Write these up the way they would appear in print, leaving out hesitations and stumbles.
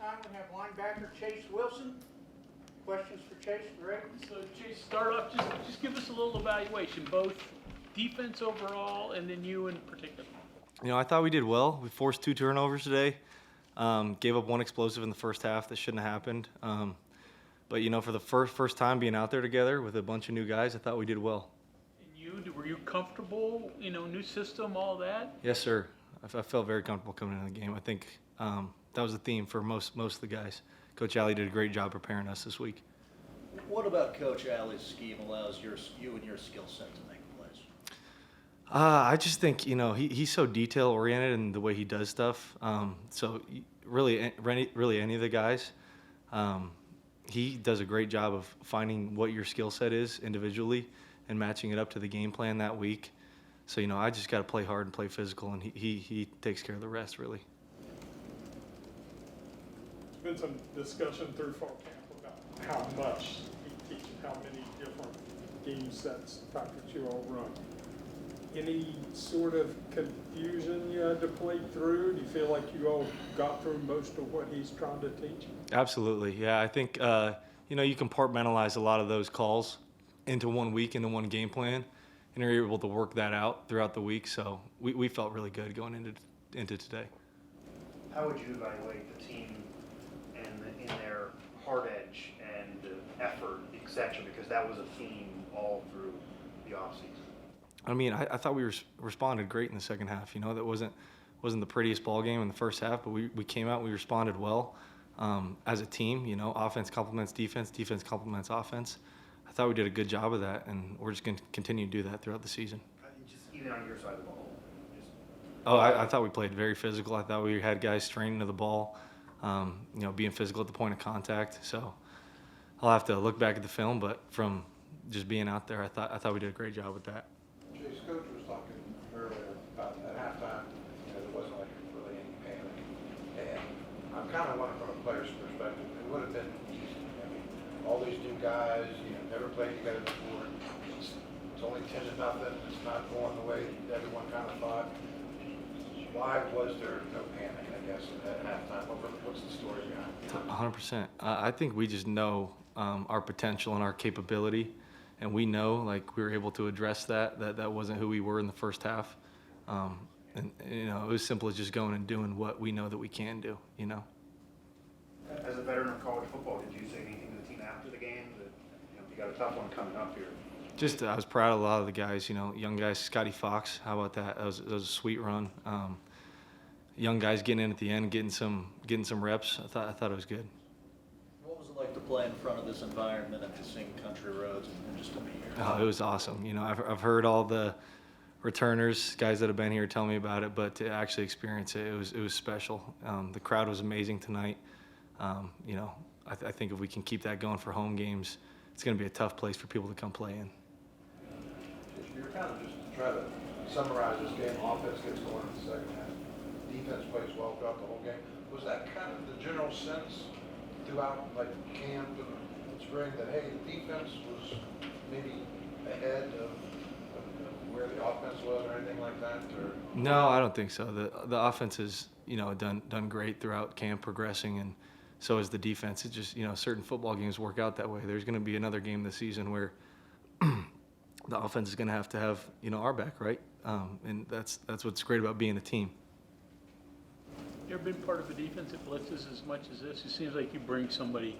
time we have linebacker Chase Wilson. Questions for Chase, Greg? So Chase, start off, just give us a little evaluation, both defense overall and then you in particular. I thought we did well. We forced 2 turnovers today. Gave up 1 explosive in the first half that shouldn't have happened. But for the first time being out there together with a bunch of new guys, I thought we did well. And were you comfortable, new system, all that? Yes, sir. I felt very comfortable coming into the game. I think that was the theme for most of the guys. Coach Alley did a great job preparing us this week. What about Coach Alley's scheme allows you and your skill set to make plays? I just think, he's so detail-oriented in the way he does stuff. So really any of the guys, he does a great job of finding what your skill set is individually and matching it up to the game plan that week. So, I just got to play hard and play physical, and he takes care of the rest, really. There's been some discussion through fall camp about how much he teaches, how many different game sets, tactics you all run. Any sort of confusion you had to play through? Do you feel like you all got through most of what he's trying to teach? Absolutely, yeah. I think, you compartmentalize a lot of those calls into 1 week, into one game plan, and you're able to work that out throughout the week. So we felt really good going into today. How would you evaluate the team in their hard edge and effort, etc.? Because that was a theme all through the offseason. I thought we responded great in the second half. That wasn't the prettiest ball game in the first half, but we came out, we responded well as a team. Offense complements defense, defense complements offense. I thought we did a good job of that, and we're just going to continue to do that throughout the season. Just even on your side of the ball. I thought we played very physical. I thought we had guys straining to the ball, being physical at the point of contact. So I'll have to look back at the film, but from just being out there, I thought we did a great job with that. Chase, Coach was talking earlier about at halftime, there wasn't like really any panic. And I'm kind of wondering from a player's perspective, it would have been easy. All these new guys, never played together before. It's only 10-0. It's not going the way everyone kind of thought. Why was there no panic, I guess, at halftime? What's the story behind it? 100%. I think we just know our potential and our capability, and we know we were able to address that wasn't who we were in the first half. It was simple as just going and doing what we know that we can do. As a veteran of college football, did you say anything to the team after the game? That you got a tough one coming up here. Just I was proud of a lot of the guys. Young guys, Scotty Fox. How about that? That was a sweet run. Young guys getting in at the end, getting some reps. I thought it was good. What was it like to play in front of this environment and to sing country roads and just to be here? Oh, it was awesome. I've heard all the returners, guys that have been here, tell me about it, but to actually experience it, it was special. The crowd was amazing tonight. I think if we can keep that going for home games, it's going to be a tough place for people to come play in. You're kind of just to try to summarize this game. Offense gets going in the second half. Defense plays well throughout the whole game. Was that kind of the general sense throughout camp and spring that, hey, the defense was maybe ahead of where the offense was or anything like that? Or? No, I don't think so. The offense has done great throughout camp, progressing, and so is the defense. It's just certain football games work out that way. There's going to be another game this season where the offense is going to have our back, right? And that's what's great about being a team. You ever been part of a defensive blitzes as much as this? It seems like you bring somebody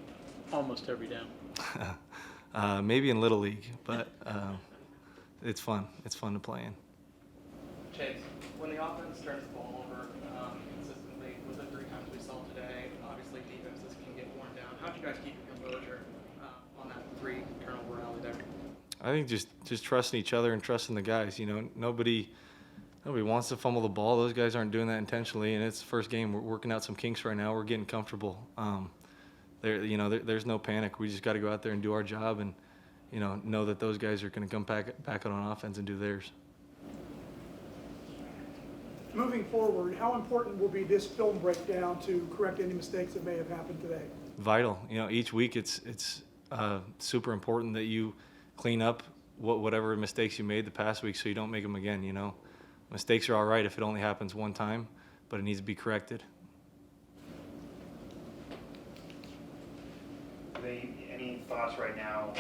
almost every down. Maybe in Little League, but it's fun. It's fun to play in. Chase, when the offense turns the ball over consistently, with the 3 times we saw today, obviously defenses can get worn down. How'd you guys keep your composure on that 3 turnover rally there? I think just trusting each other and trusting the guys. Nobody wants to fumble the ball. Those guys aren't doing that intentionally, and it's the first game. We're working out some kinks right now. We're getting comfortable. There's no panic. We just got to go out there and do our job, and know that those guys are going to come back out on offense and do theirs. Moving forward, how important will be this film breakdown to correct any mistakes that may have happened today? Vital. Each week it's super important that you clean up whatever mistakes you made the past week so you don't make them again. Mistakes are all right if it only happens one time, but it needs to be corrected. Any thoughts right now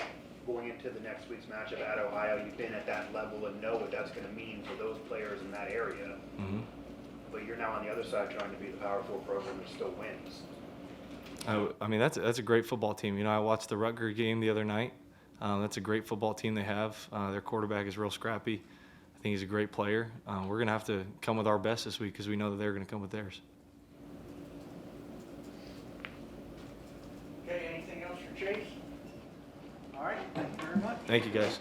going into the next week's matchup at Ohio? You've been at that level and know what that's going to mean for those players in that area. Mm-hmm. But you're now on the other side trying to be the Power 4 program that still wins. I mean, that's a great football team. You know, I watched the Rutgers game the other night. That's a great football team they have. Their quarterback is real scrappy. I think he's a great player. We're going to have to come with our best this week because we know that they're going to come with theirs. Okay, anything else for Chase? All right, thank you very much. Thank you, guys.